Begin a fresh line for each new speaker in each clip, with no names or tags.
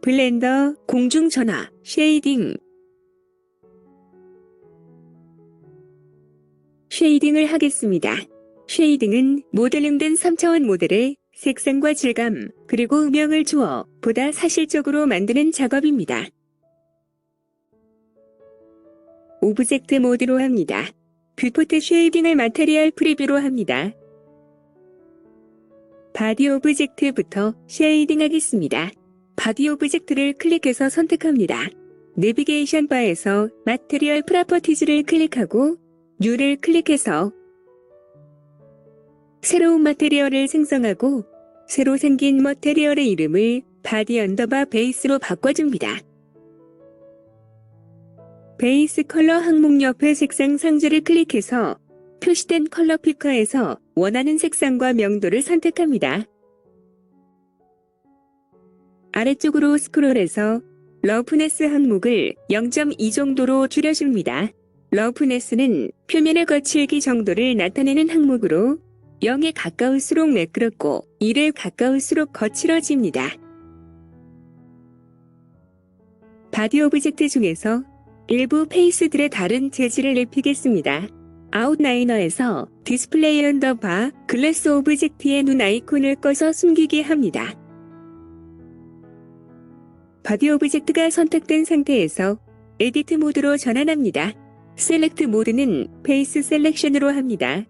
블렌더, 공중전화, 쉐이딩. 쉐이딩을 하겠습니다. 쉐이딩은 모델링된 3차원 모델의 색상과 질감, 그리고 음영을 주어 보다 사실적으로 만드는 작업입니다. 오브젝트 모드로 합니다. 뷰포트 쉐이딩을 마테리얼 프리뷰로 합니다. 바디 오브젝트부터 쉐이딩 하겠습니다. 바디 오브젝트를 클릭해서 선택합니다. 내비게이션 바에서 마테리얼 프로퍼티즈를 클릭하고 뉴를 클릭해서 새로운 마테리얼을 생성하고 새로 생긴 머테리얼의 이름을 바디 언더바 베이스로 바꿔줍니다. 베이스 컬러 항목 옆에 색상 상자를 클릭해서 표시된 컬러 피커에서 원하는 색상과 명도를 선택합니다. 아래쪽으로 스크롤해서 러프네스 항목을 0.2 정도로 줄여줍니다. 러프네스는 표면의 거칠기 정도를 나타내는 항목으로 0에 가까울수록 매끄럽고 1에 가까울수록 거칠어집니다. 바디 오브젝트 중에서 일부 페이스들의 다른 재질을 입히겠습니다. 아웃라이너에서 디스플레이 언더바 글래스 오브젝트의 눈 아이콘을 꺼서 숨기게 합니다. 바디 오브젝트가 선택된 상태에서 에디트 모드로 전환합니다. 셀렉트 모드는 페이스 셀렉션으로 합니다.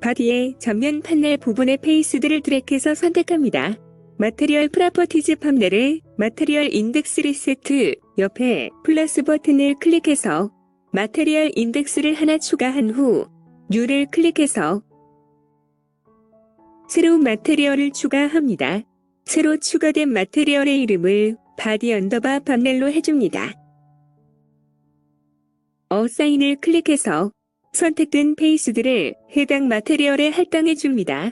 바디의 전면 판넬 부분의 페이스들을 드래그해서 선택합니다. 마테리얼 프로퍼티즈 판넬의 마테리얼 인덱스 리세트 옆에 플러스 버튼을 클릭해서 마테리얼 인덱스를 하나 추가한 후 뉴를 클릭해서 새로운 마테리얼을 추가합니다. 새로 추가된 마테리얼의 이름을 바디 언더바 판넬로 해줍니다. 어사인을 클릭해서 선택된 페이스들을 해당 마테리얼에 할당해줍니다.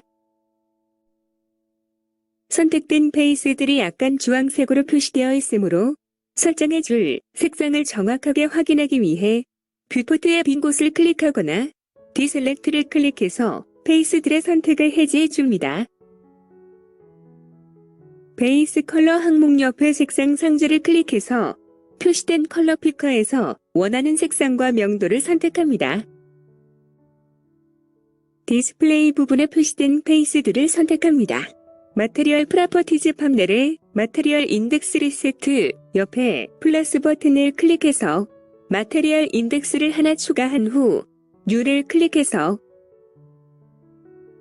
선택된 페이스들이 약간 주황색으로 표시되어 있으므로 설정해줄 색상을 정확하게 확인하기 위해 뷰포트의 빈 곳을 클릭하거나 디셀렉트를 클릭해서 페이스들의 선택을 해제해줍니다. 베이스 컬러 항목 옆에 색상 상자를 클릭해서 표시된 컬러 피커에서 원하는 색상과 명도를 선택합니다. 디스플레이 부분에 표시된 페이스들을 선택합니다. 마테리얼 프로퍼티즈 판넬의 마테리얼 인덱스 리세트 옆에 플러스 버튼을 클릭해서 마테리얼 인덱스를 하나 추가한 후 뉴를 클릭해서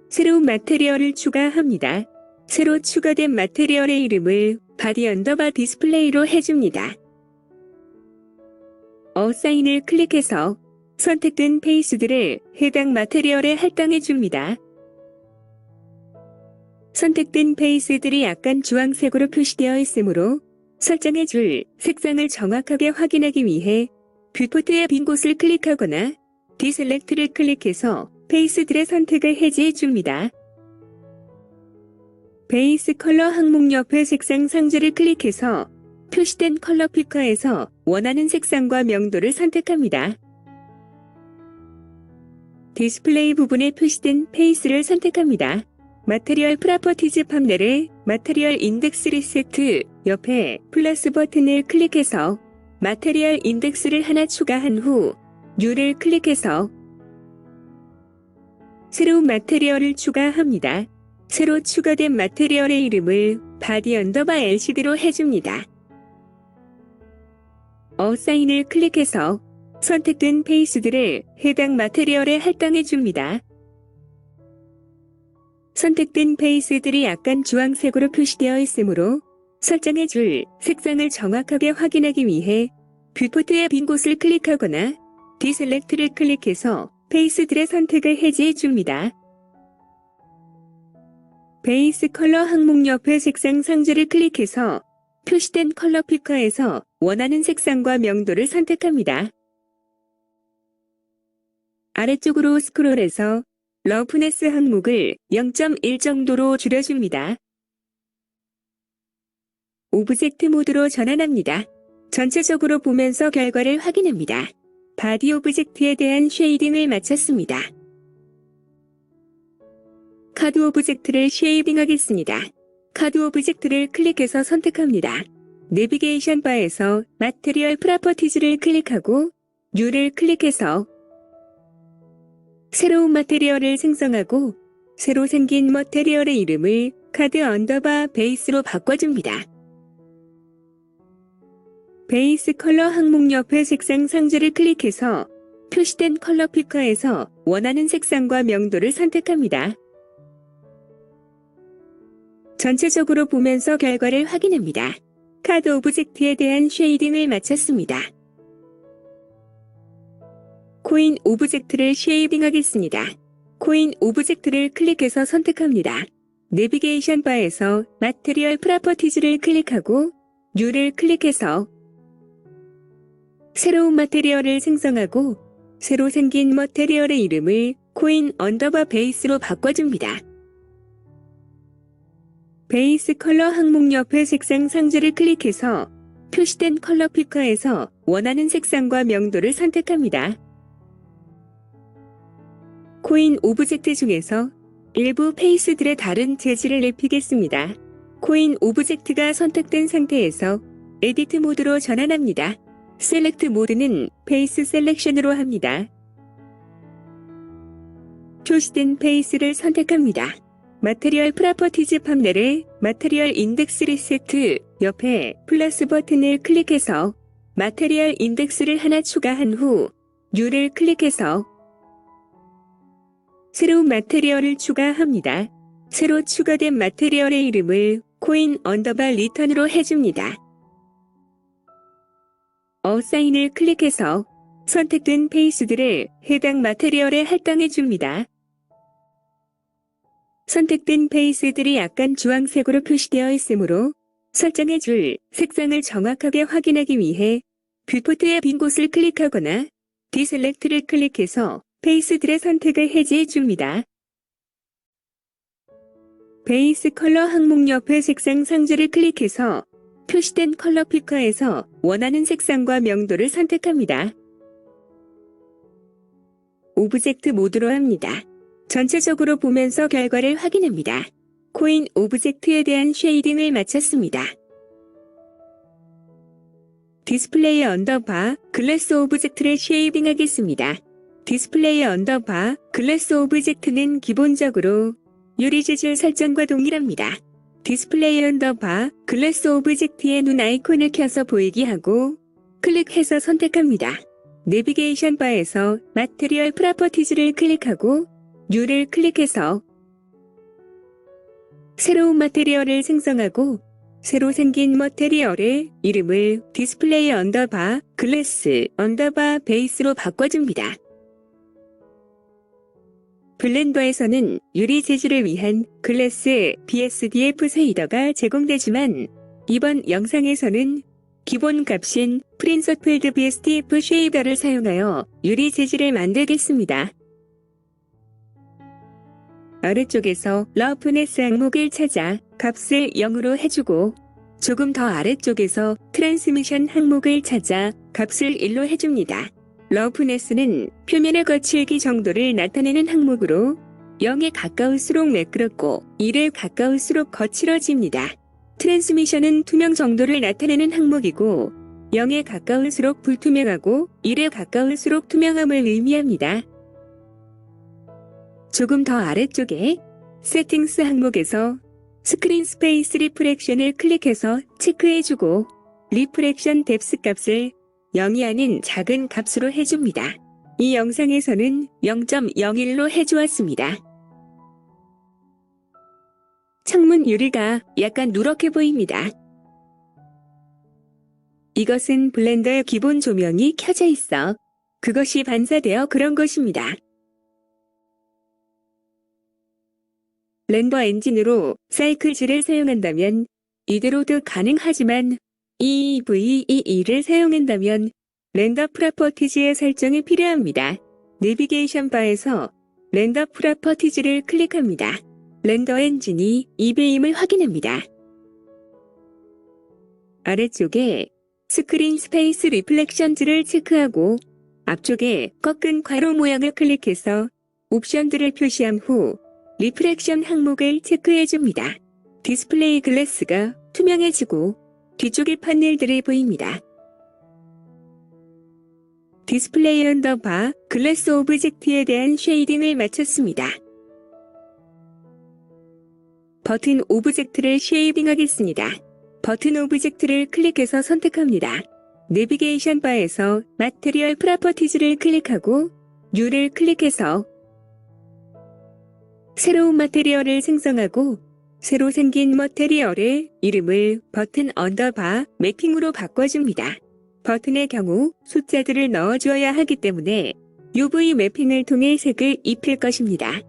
새로운 마테리얼을 추가합니다. 새로 추가된 마테리얼의 이름을 바디 언더바 디스플레이로 해줍니다. 어사인을 클릭해서 선택된 페이스들을 해당 마테리얼에 할당해줍니다. 선택된 페이스들이 약간 주황색으로 표시되어 있으므로 설정해줄 색상을 정확하게 확인하기 위해 뷰포트의 빈 곳을 클릭하거나 디셀렉트를 클릭해서 페이스들의 선택을 해제해줍니다. 베이스 컬러 항목 옆에 색상 상자를 클릭해서 표시된 컬러 피커에서 원하는 색상과 명도를 선택합니다. 디스플레이 부분에 표시된 페이스를 선택합니다. 마테리얼 프로퍼티즈 판넬의 마테리얼 인덱스 리세트 옆에 플러스 버튼을 클릭해서 마테리얼 인덱스를 하나 추가한 후 뉴를 클릭해서 새로운 마테리얼을 추가합니다. 새로 추가된 마테리얼의 이름을 바디 언더바 LCD로 해줍니다. 어사인을 클릭해서 선택된 페이스들을 해당 마테리얼에 할당해줍니다. 선택된 페이스들이 약간 주황색으로 표시되어 있으므로 설정해줄 색상을 정확하게 확인하기 위해 뷰포트의 빈 곳을 클릭하거나 디셀렉트를 클릭해서 페이스들의 선택을 해제해줍니다. 베이스 컬러 항목 옆에 색상 상자를 클릭해서 표시된 컬러 피커에서 원하는 색상과 명도를 선택합니다. 아래쪽으로 스크롤해서 러프네스 항목을 0.1 정도로 줄여줍니다. 오브젝트 모드로 전환합니다. 전체적으로 보면서 결과를 확인합니다. 바디 오브젝트에 대한 쉐이딩을 마쳤습니다. 카드 오브젝트를 쉐이딩하겠습니다. 카드 오브젝트를 클릭해서 선택합니다. 내비게이션 바에서 마테리얼 프로퍼티즈를 클릭하고 뉴를 클릭해서 새로운 마테리얼을 생성하고 새로 생긴 마테리얼의 이름을 카드 언더바 베이스로 바꿔줍니다. 베이스 컬러 항목 옆에 색상 상자를 클릭해서 표시된 컬러 피커에서 원하는 색상과 명도를 선택합니다. 전체적으로 보면서 결과를 확인합니다. 카드 오브젝트에 대한 쉐이딩을 마쳤습니다. 코인 오브젝트를 쉐이딩하겠습니다. 코인 오브젝트를 클릭해서 선택합니다. 내비게이션 바에서 마테리얼 프로퍼티즈를 클릭하고 뉴를 클릭해서 새로운 마테리얼을 생성하고 새로 생긴 마테리얼의 이름을 코인 언더바 베이스로 바꿔줍니다. 베이스 컬러 항목 옆에 색상 상자를 클릭해서 표시된 컬러 피커에서 원하는 색상과 명도를 선택합니다. 코인 오브젝트 중에서 일부 페이스들의 다른 재질을 입히겠습니다. 코인 오브젝트가 선택된 상태에서 에디트 모드로 전환합니다. 셀렉트 모드는 페이스 셀렉션으로 합니다. 표시된 페이스를 선택합니다. 마테리얼 프로퍼티즈 판넬에 마테리얼 인덱스 리세트 옆에 플러스 버튼을 클릭해서 마테리얼 인덱스를 하나 추가한 후 뉴를 클릭해서 새로운 마테리얼을 추가합니다. 새로 추가된 마테리얼의 이름을 코인 언더바 리턴으로 해줍니다. 어사인을 클릭해서 선택된 페이스들을 해당 마테리얼에 할당해줍니다. 선택된 페이스들이 약간 주황색으로 표시되어 있으므로 설정해줄 색상을 정확하게 확인하기 위해 뷰포트의 빈 곳을 클릭하거나 디셀렉트를 클릭해서 페이스들의 선택을 해제해줍니다. 베이스 컬러 항목 옆에 색상 상자를 클릭해서 표시된 컬러 피커에서 원하는 색상과 명도를 선택합니다. 오브젝트 모드로 합니다. 전체적으로 보면서 결과를 확인합니다. 코인 오브젝트에 대한 쉐이딩을 마쳤습니다. 디스플레이 언더바 글래스 오브젝트를 쉐이딩하겠습니다. 디스플레이 언더바 글래스 오브젝트는 기본적으로 유리 재질 설정과 동일합니다. 디스플레이 언더바 글래스 오브젝트의 눈 아이콘을 켜서 보이게 하고 클릭해서 선택합니다. 내비게이션 바에서 마테리얼 프로퍼티즈를 클릭하고 뉴를 클릭해서 새로운 마테리얼을 생성하고 새로 생긴 마테리얼의 이름을 디스플레이 언더바 글래스 언더바 베이스로 바꿔줍니다. 블렌더에서는 유리 재질을 위한 글래스 BSDF 쉐이더가 제공되지만 이번 영상에서는 기본 값인 프린서필드 BSDF 쉐이더를 사용하여 유리 재질을 만들겠습니다. 아래쪽에서 러프네스 항목을 찾아 값을 0으로 해주고 조금 더 아래쪽에서 트랜스미션 항목을 찾아 값을 1로 해줍니다. 러프네스는 표면의 거칠기 정도를 나타내는 항목으로 0에 가까울수록 매끄럽고 1에 가까울수록 거칠어집니다. 트랜스미션은 투명 정도를 나타내는 항목이고 0에 가까울수록 불투명하고 1에 가까울수록 투명함을 의미합니다. 조금 더 아래쪽에 세팅스 항목에서 스크린 스페이스 리프렉션을 클릭해서 체크해주고 리프렉션 뎁스 값을 0이 아닌 작은 값으로 해줍니다. 이 영상에서는 0.01로 해주었습니다. 창문 유리가 약간 누렇게 보입니다. 이것은 블렌더의 기본 조명이 켜져 있어 그것이 반사되어 그런 것입니다. 렌더 엔진으로 사이클즈를 사용한다면 이대로도 가능하지만 EVEE를 사용한다면 렌더 프로퍼티즈의 설정이 필요합니다. 내비게이션 바에서 렌더 프로퍼티즈를 클릭합니다. 렌더 엔진이 EV임을 확인합니다. 아래쪽에 스크린 스페이스 리플렉션즈를 체크하고 앞쪽에 꺾은 괄호 모양을 클릭해서 옵션들을 표시한 후 리프렉션 항목을 체크해줍니다. 디스플레이 글래스가 투명해지고 뒤쪽의 판넬들이 보입니다. 디스플레이 언더바 글래스 오브젝트에 대한 쉐이딩을 마쳤습니다. 버튼 오브젝트를 쉐이딩하겠습니다. 버튼 오브젝트를 클릭해서 선택합니다. 내비게이션 바에서 마테리얼 프로퍼티즈를 클릭하고 New를 클릭해서 새로운 마테리얼을 생성하고 새로 생긴 마테리얼의 이름을 버튼 언더바 매핑으로 바꿔줍니다. 버튼의 경우 숫자들을 넣어주어야 하기 때문에 UV 매핑을 통해 색을 입힐 것입니다.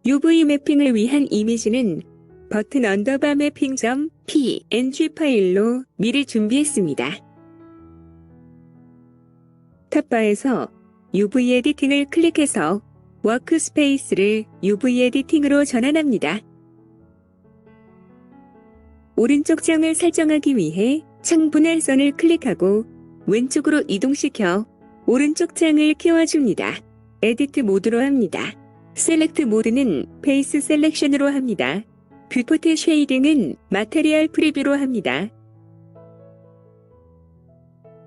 UV 매핑을 위한 이미지는 버튼 언더바 매핑.png 파일로 미리 준비했습니다. 탑바에서 UV 에디팅을 클릭해서 워크스페이스를 UV 에디팅으로 전환합니다. 오른쪽 창을 설정하기 위해 창 분할선을 클릭하고 왼쪽으로 이동시켜 오른쪽 창을 키워줍니다. 에디트 모드로 합니다. 셀렉트 모드는 페이스 셀렉션으로 합니다. 뷰포트 쉐이딩은 마테리얼 프리뷰로 합니다.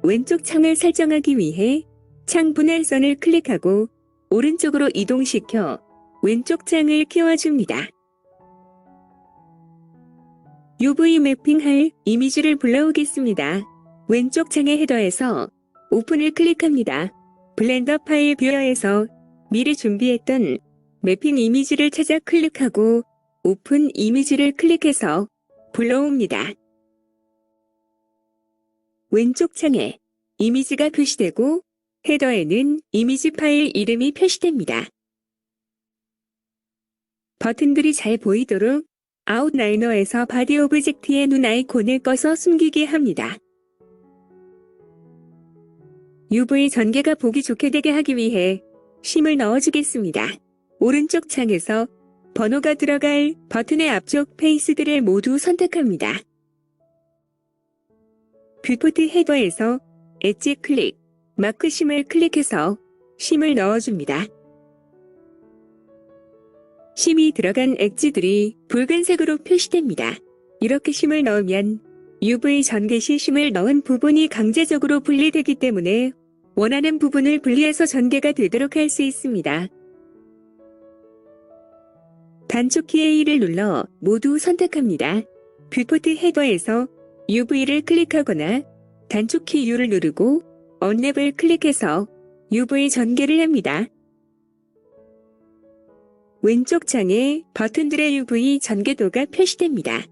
왼쪽 창을 설정하기 위해 창 분할선을 클릭하고 오른쪽으로 이동시켜 왼쪽 창을 키워줍니다. UV 매핑할 이미지를 불러오겠습니다. 왼쪽 창의 헤더에서 오픈을 클릭합니다. 블렌더 파일 뷰어에서 미리 준비했던 매핑 이미지를 찾아 클릭하고 오픈 이미지를 클릭해서 불러옵니다. 왼쪽 창에 이미지가 표시되고 헤더에는 이미지 파일 이름이 표시됩니다. 버튼들이 잘 보이도록 아웃라이너에서 바디 오브젝트의 눈 아이콘을 꺼서 숨기게 합니다. UV 전개가 보기 좋게 되게 하기 위해 쉼을 넣어주겠습니다. 오른쪽 창에서 번호가 들어갈 버튼의 앞쪽 페이스들을 모두 선택합니다. 뷰포트 헤더에서 엣지 클릭, 마크 쉼을 클릭해서 쉼을 넣어줍니다. 쉼이 들어간 엣지들이 붉은색으로 표시됩니다. 이렇게 쉼을 넣으면 UV 전개 시 쉼을 넣은 부분이 강제적으로 분리되기 때문에 원하는 부분을 분리해서 전개가 되도록 할 수 있습니다. 단축키 A를 눌러 모두 선택합니다. 뷰포트 헤더에서 UV를 클릭하거나 단축키 U를 누르고 언랩을 클릭해서 UV 전개를 합니다. 왼쪽 창에 버튼들의 UV 전개도가 표시됩니다.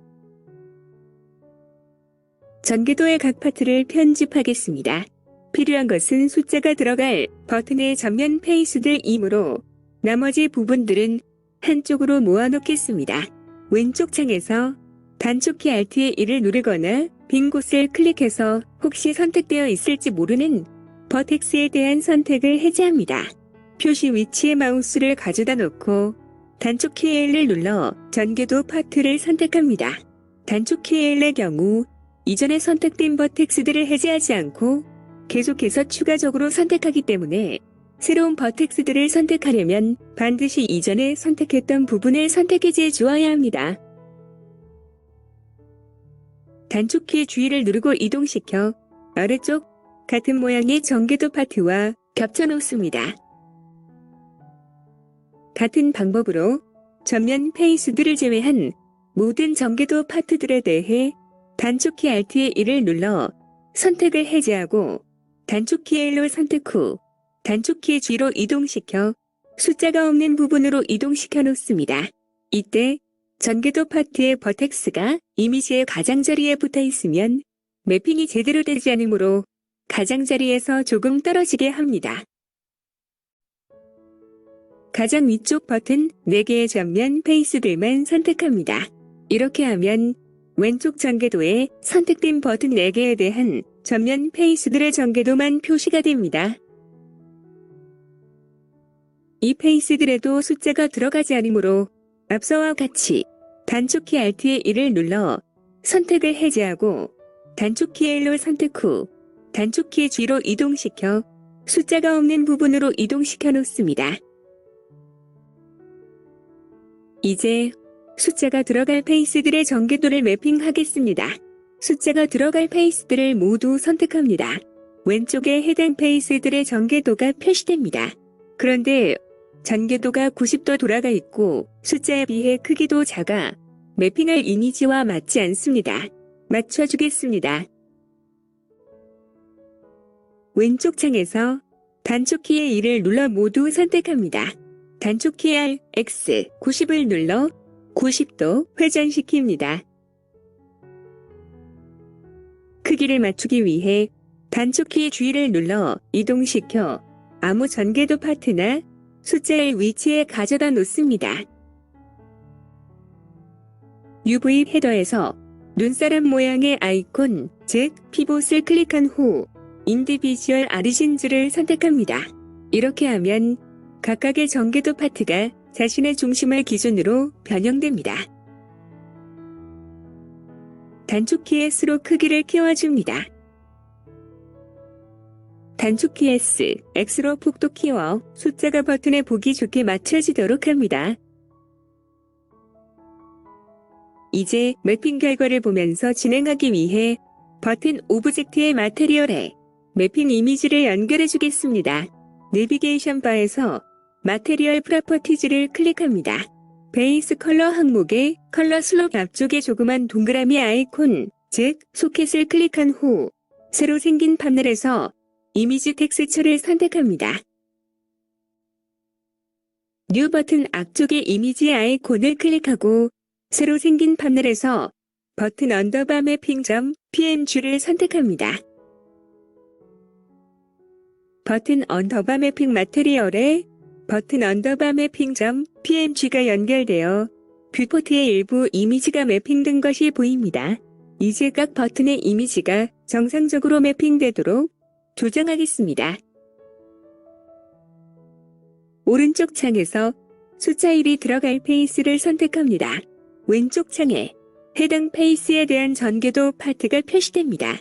전개도의 각 파트를 편집하겠습니다. 필요한 것은 숫자가 들어갈 버튼의 전면 페이스들이므로 나머지 부분들은 한쪽으로 모아놓겠습니다. 왼쪽 창에서 단축키 Alt의 1을 누르거나 빈 곳을 클릭해서 혹시 선택되어 있을지 모르는 버텍스에 대한 선택을 해제합니다. 표시 위치에 마우스를 가져다 놓고 단축키 L을 눌러 전개도 파트를 선택합니다. 단축키 L의 경우 이전에 선택된 버텍스들을 해제하지 않고 계속해서 추가적으로 선택하기 때문에 새로운 버텍스들을 선택하려면 반드시 이전에 선택했던 부분을 선택해제 주어야 합니다. 단축키 G를 누르고 이동시켜 아래쪽 같은 모양의 전개도 파트와 겹쳐 놓습니다. 같은 방법으로 전면 페이스들을 제외한 모든 전개도 파트들에 대해 단축키 Alt의 1을 눌러 선택을 해제하고 단축키 L로 선택 후 단축키 G로 이동시켜 숫자가 없는 부분으로 이동시켜 놓습니다. 이때 전개도 파트의 버텍스가 이미지의 가장자리에 붙어 있으면 매핑이 제대로 되지 않으므로 가장자리에서 조금 떨어지게 합니다. 가장 위쪽 버튼 4개의 전면 페이스들만 선택합니다. 이렇게 하면 왼쪽 전개도에 선택된 버튼 4개에 대한 전면 페이스들의 전개도만 표시가 됩니다. 이 페이스들에도 숫자가 들어가지 않으므로 앞서와 같이 단축키 Alt의 1을 눌러 선택을 해제하고 단축키 L로 선택 후 단축키 G로 이동시켜 숫자가 없는 부분으로 이동시켜 놓습니다. 이제 숫자가 들어갈 페이스들의 전개도를 매핑하겠습니다. 숫자가 들어갈 페이스들을 모두 선택합니다. 왼쪽에 해당 페이스들의 전개도가 표시됩니다. 그런데 전개도가 90도 돌아가 있고 숫자에 비해 크기도 작아 매핑할 이미지와 맞지 않습니다. 맞춰주겠습니다. 왼쪽 창에서 단축키의 2를 눌러 모두 선택합니다. 단축키 R, X, 90을 눌러 90도 회전시킵니다. 크기를 맞추기 위해 단축키 G를 눌러 이동시켜 아무 전개도 파트나 숫자의 위치에 가져다 놓습니다. UV 헤더에서 눈사람 모양의 아이콘, 즉 피봇을 클릭한 후 인디비주얼 아리진즈를 선택합니다. 이렇게 하면 각각의 전개도 파트가 자신의 중심을 기준으로 변형됩니다. 단축키 S로 크기를 키워줍니다. 단축키 S, X로 폭도 키워 숫자가 버튼에 보기 좋게 맞춰지도록 합니다. 이제 매핑 결과를 보면서 진행하기 위해 버튼 오브젝트의 마테리얼에 매핑 이미지를 연결해 주겠습니다. 내비게이션 바에서 마테리얼 프로퍼티즈를 클릭합니다. 베이스 컬러 항목에 컬러 슬롭 앞쪽에 조그만 동그라미 아이콘, 즉 소켓을 클릭한 후 새로 생긴 파넬에서 이미지 텍스처를 선택합니다. 뉴 버튼 앞쪽의 이미지 아이콘을 클릭하고 새로 생긴 파넬에서 버튼 언더바 매핑 .png를 선택합니다. 버튼 언더바 매핑 마테리얼에 버튼 언더바 매핑 .png가 연결되어 뷰포트의 일부 이미지가 매핑된 것이 보입니다. 이제 각 버튼의 이미지가 정상적으로 매핑되도록 조정하겠습니다. 오른쪽 창에서 숫자 1이 들어갈 페이스를 선택합니다. 왼쪽 창에 해당 페이스에 대한 전개도 파트가 표시됩니다.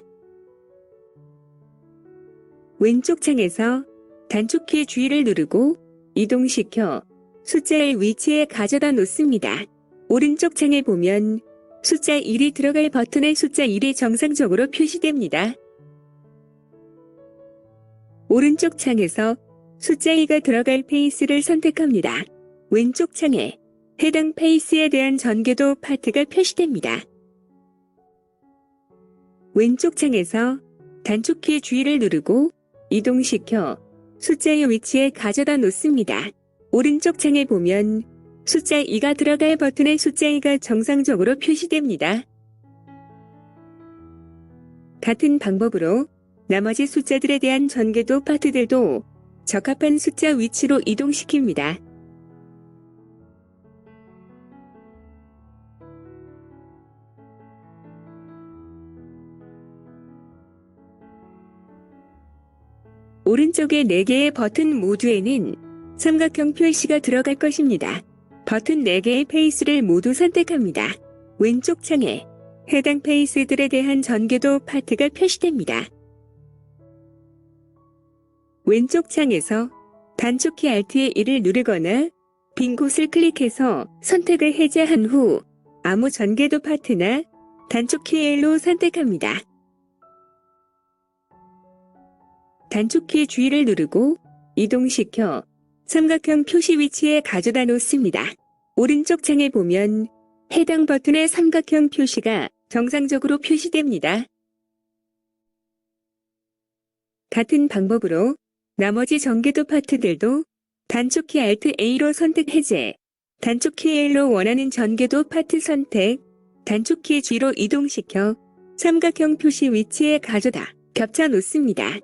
왼쪽 창에서 단축키 G를 누르고 이동시켜 숫자의 위치에 가져다 놓습니다. 오른쪽 창에 보면 숫자 1이 들어갈 버튼의 숫자 1이 정상적으로 표시됩니다. 오른쪽 창에서 숫자 2가 들어갈 페이스를 선택합니다. 왼쪽 창에 해당 페이스에 대한 전개도 파트가 표시됩니다. 왼쪽 창에서 단축키 G를 누르고 이동시켜 숫자의 위치에 가져다 놓습니다. 오른쪽 창에 보면 숫자 2가 들어갈 버튼의 숫자 2가 정상적으로 표시됩니다. 같은 방법으로 나머지 숫자들에 대한 전개도 파트들도 적합한 숫자 위치로 이동시킵니다. 오른쪽의 4개의 버튼 모두에는 삼각형 표시가 들어갈 것입니다. 버튼 4개의 페이스를 모두 선택합니다. 왼쪽 창에 해당 페이스들에 대한 전개도 파트가 표시됩니다. 왼쪽 창에서 단축키 Alt의 1을 누르거나 빈 곳을 클릭해서 선택을 해제한 후 아무 전개도 파트나 단축키 L로 선택합니다. 단축키 G를 누르고 이동시켜 삼각형 표시 위치에 가져다 놓습니다. 오른쪽 창에 보면 해당 버튼의 삼각형 표시가 정상적으로 표시됩니다. 같은 방법으로 나머지 전개도 파트들도 단축키 Alt A로 선택 해제, 단축키 L로 원하는 전개도 파트 선택, 단축키 G로 이동시켜 삼각형 표시 위치에 가져다 겹쳐 놓습니다.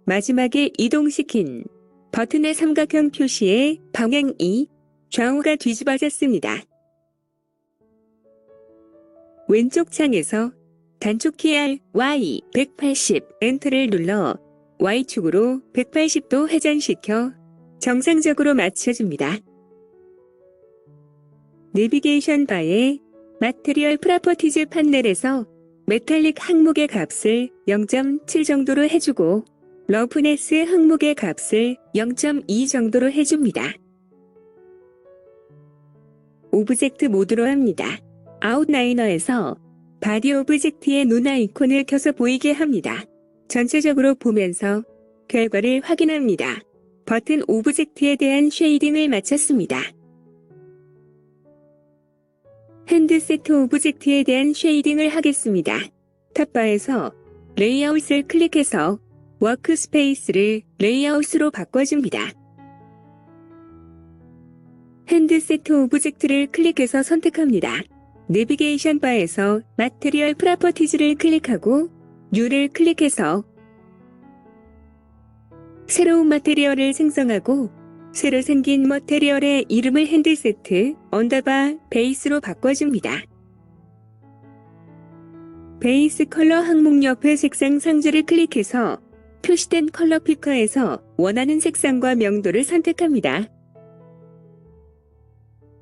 마지막에 이동시킨 버튼의 삼각형 표시에 방향이 좌우가 뒤집어졌습니다. 왼쪽 창에서 단축키 R, Y 180 엔터를 눌러 Y축으로 180도 회전시켜 정상적으로 맞춰줍니다. 내비게이션 바에 마테리얼 프로퍼티즈 판넬에서 메탈릭 항목의 값을 0.7 정도로 해주고 러프네스 항목의 값을 0.2 정도로 해줍니다. 오브젝트 모드로 합니다. 아웃라이너에서 바디 오브젝트의 눈 아이콘을 켜서 보이게 합니다. 전체적으로 보면서 결과를 확인합니다. 버튼 오브젝트에 대한 쉐이딩을 마쳤습니다. 핸드세트 오브젝트에 대한 쉐이딩을 하겠습니다. 탑바에서 레이아웃을 클릭해서 워크스페이스를 레이아웃으로 바꿔줍니다. 핸드세트 오브젝트를 클릭해서 선택합니다. 내비게이션 바에서 마테리얼 프로퍼티즈를 클릭하고 뉴를 클릭해서 새로운 마테리얼을 생성하고 새로 생긴 머테리얼의 이름을 핸드세트 언더바 베이스로 바꿔줍니다. 베이스 컬러 항목 옆에 색상 상자를 클릭해서 표시된 컬러 피커에서 원하는 색상과 명도를 선택합니다.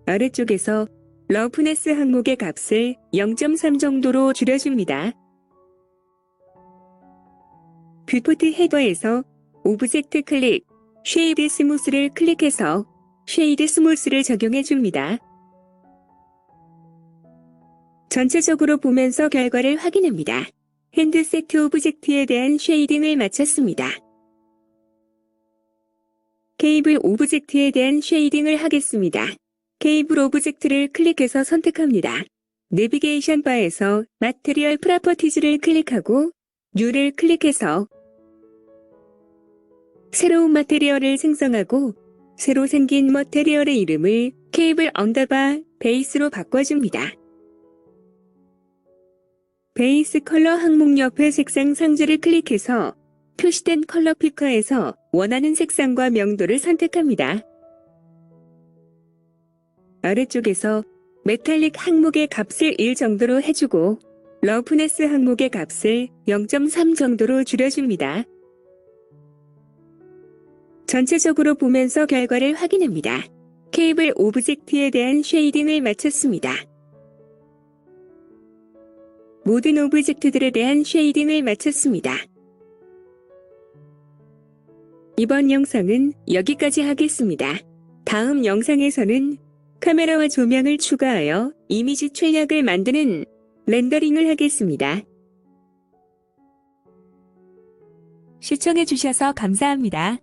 아래쪽에서 러프네스 항목의 값을 0.3 정도로 줄여줍니다. 뷰포트 헤더에서 오브젝트 클릭, 쉐이드 스무스를 클릭해서 쉐이드 스무스를 적용해줍니다. 전체적으로 보면서 결과를 확인합니다. 핸드세트 오브젝트에 대한 쉐이딩을 마쳤습니다. 케이블 오브젝트에 대한 쉐이딩을 하겠습니다. 케이블 오브젝트를 클릭해서 선택합니다. 내비게이션 바에서 마테리얼 프로퍼티즈를 클릭하고 뉴를 클릭해서 새로운 마테리얼을 생성하고 새로 생긴 머테리얼의 이름을 케이블 언더바 베이스로 바꿔줍니다. 베이스 컬러 항목 옆에 색상 상자를 클릭해서 표시된 컬러 피커에서 원하는 색상과 명도를 선택합니다. 아래쪽에서 메탈릭 항목의 값을 1 정도로 해주고 러프네스 항목의 값을 0.3 정도로 줄여줍니다. 전체적으로 보면서 결과를 확인합니다. 케이블 오브젝트에 대한 쉐이딩을 마쳤습니다. 모든 오브젝트들에 대한 쉐이딩을 마쳤습니다. 이번 영상은 여기까지 하겠습니다. 다음 영상에서는 카메라와 조명을 추가하여 이미지 출력을 만드는 렌더링을 하겠습니다. 시청해주셔서 감사합니다.